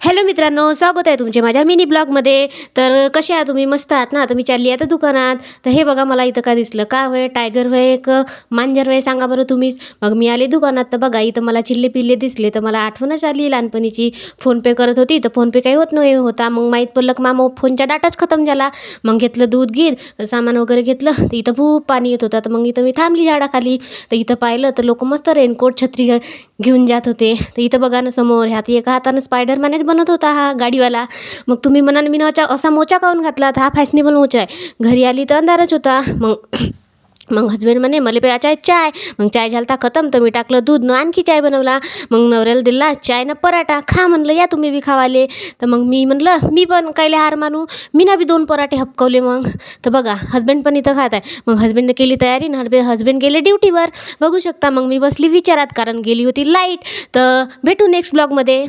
Hello मित्रांनो, स्वागत आहे तुमचे माझ्या मिनी ब्लॉगमध्ये. तर कसे आहात तुम्ही? मस्त आहात ना? तर मी चालली आता दुकानात. तर हे बघा, मला इथं काय दिसलं, का होय टायगर होय एक मांजर होय, सांगा बरं तुम्हीच. मग मी आले दुकानात, तर बघा इथं मला चिल्ले पिल्ले दिसले. तर मला आठवणच आली लहानपणीची. फोनपे करत होती, तर फोनपे काही होत नाही होता. मग माहीत पडलं की मामा फोनचा डाटाच खतम झाला. मग घेतलं दूध गीत सामान वगैरे घेतलं, तर इथं खूप पाणी येत होतं. तर मग इथं मी थांबली झाडाखाली. तर इथं पाहिलं तर लोक मस्त रेनकोट छत्री घेऊन जात होते. तर इथं बघा ना, समोर ह्यात एका हातानं स्पायडरमॅनच बनत होता हा गाडीवाला. मग तुम्ही म्हणाल मी असा मोचा काऊन घातला, तर हा फॅशनेबल मोचा आहे. घरी आली तर अंधारच होता. मग हजबंड म्हणे मला प्यायचा चाय. मग चाय झालता खतम, तर मी टाकलं दूध न आणखी चाय बनवला. मग नवऱ्याला दिला चाय न पराठा, खा म्हणलं, या तुम्ही बी खावाले. तर मग मी म्हणलं मी पण कायले हार मानू, मी ना बी 2 पराठे हपकवले. मग तर बघा हजबंड पण इथं खात आहे. मग हजबंडने केली तयारी ना, हजबंड गेले ड्युटीवर, बघू शकता. मग मी बसली विचारात, कारण गेली होती लाईट. तर भेटू नेक्स्ट ब्लॉगमध्ये.